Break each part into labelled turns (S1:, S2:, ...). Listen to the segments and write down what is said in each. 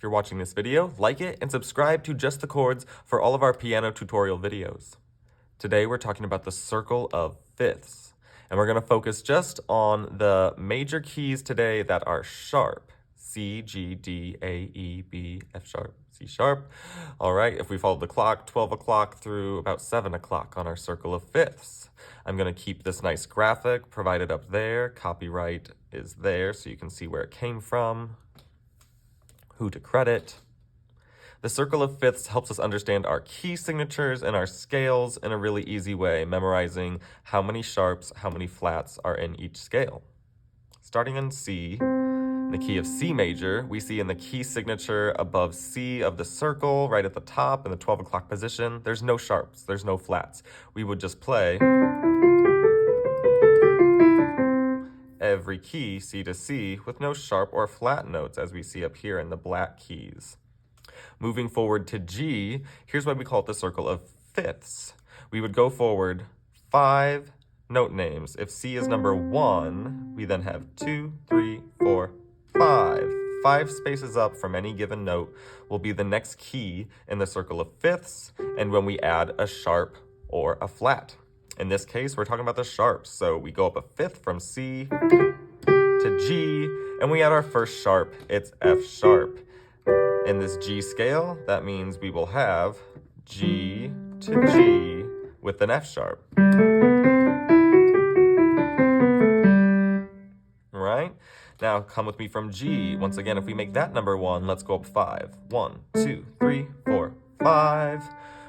S1: If you're watching this video, like it and subscribe to Just the Chords for all of our piano tutorial videos. Today we're talking about the circle of fifths, and we're going to focus just on the major keys today that are sharp. C, G, D, A, E, B, F sharp, C sharp. All right, if we follow the clock, 12 o'clock through about 7 o'clock on our circle of fifths. I'm going to keep this nice graphic provided up there. Copyright is there so you can see where it came from, who to credit. The circle of fifths helps us understand our key signatures and our scales in a really easy way, memorizing how many sharps, how many flats are in each scale. Starting in C, in the key of C major, we see in the key signature above C of the circle, right at the top in the 12 o'clock position, there's no sharps, there's no flats. We would just play every key, C to C, with no sharp or flat notes, as we see up here in the black keys. Moving forward to G, here's why we call it the circle of fifths. We would go forward 5 note names. If C is number 1, we then have 2, 3, 4, 5. 5 spaces up from any given note will be the next key in the circle of fifths, and when we add a sharp or a flat. In this case, we're talking about the sharps, so we go up a fifth from C to G, and we add our first sharp, it's F sharp. In this G scale, that means we will have G to G with an F sharp. Right? Now come with me from G. Once again, if we make that number 1, let's go up 5. 1, 2, 3, 4, 5.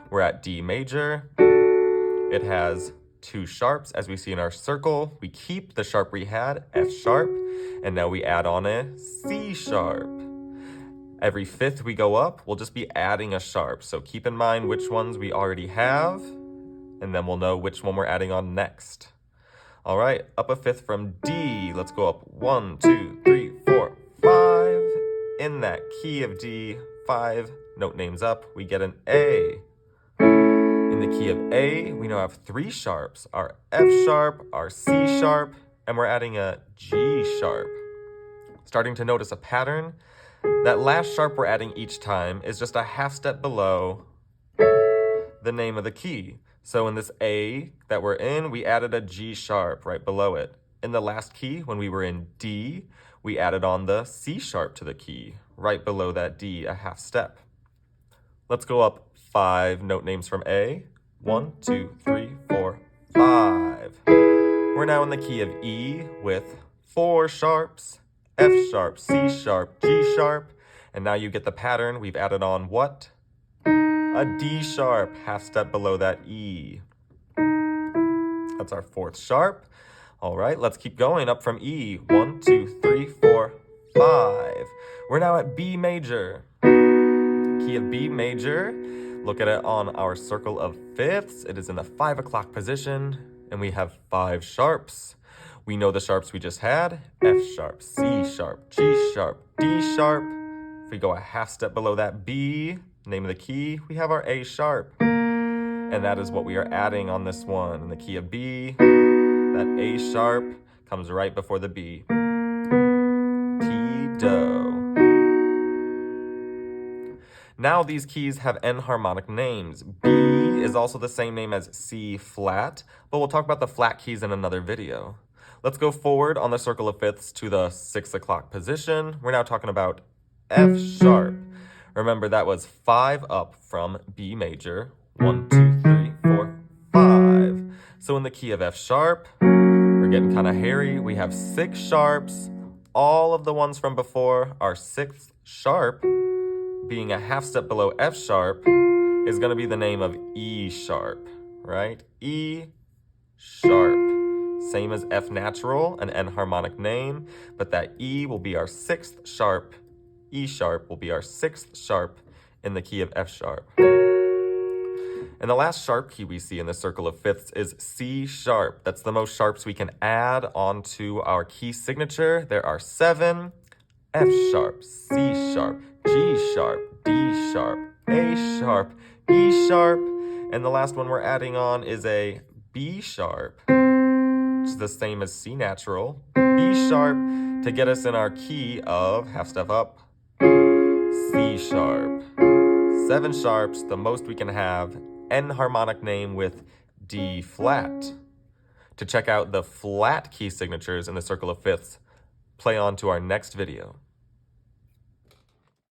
S1: We're at D major. It has 2 sharps, as we see in our circle. We keep the sharp we had, F sharp, and now we add on a C sharp. Every fifth we go up, we'll just be adding a sharp. So keep in mind which ones we already have, and then we'll know which one we're adding on next. All right, up a fifth from D. Let's go up 1, 2, 3, 4, 5. In that key of D, 5 note names up, we get an A. In the key of A, we now have 3 sharps, our F sharp, our C sharp, and we're adding a G sharp. Starting to notice a pattern, that last sharp we're adding each time is just a half step below the name of the key. So in this A that we're in, we added a G sharp right below it. In the last key, when we were in D, we added on the C sharp to the key, right below that D, a half step. Let's go up 5 note names from A. 1, 2, 3, 4, 5. We're now in the key of E with 4 sharps, F sharp, C sharp, G sharp, and now you get the pattern. We've added on what? A D sharp, half step below that E. That's our 4th sharp. All right, let's keep going up from E. 1, 2, 3, 4, 5. We're now at B major. Key of B major. Look at it on our circle of fifths. It is in the 5 o'clock position, and we have 5 sharps. We know the sharps we just had, F sharp, C sharp, G sharp, D sharp. If we go a half step below that B, name of the key, we have our A sharp. And that is what we are adding on this one. In the key of B, that A sharp comes right before the B. T, Do. Now these keys have enharmonic names. B is also the same name as C flat, but we'll talk about the flat keys in another video. Let's go forward on the circle of fifths to the 6 o'clock position. We're now talking about F sharp. Remember, that was 5 up from B major. 1, 2, 3, 4, 5. So in the key of F sharp, we're getting kind of hairy. We have 6 sharps. All of the ones from before, our 6th sharp, being a half step below F sharp, is going to be the name of E sharp, right? E sharp. Same as F natural, an enharmonic name, but that E will be our 6th sharp. E sharp will be our 6th sharp in the key of F sharp. And the last sharp key we see in the circle of fifths is C sharp. That's the most sharps we can add onto our key signature. There are 7. F sharp, C sharp, G sharp, D sharp, A sharp, E sharp, and the last one we're adding on is a B sharp, which is the same as C natural, B sharp, to get us in our key of half step up, C sharp. 7 sharps, the most we can have. N harmonic name with D flat. To check out the flat key signatures in the circle of fifths, play on to our next video.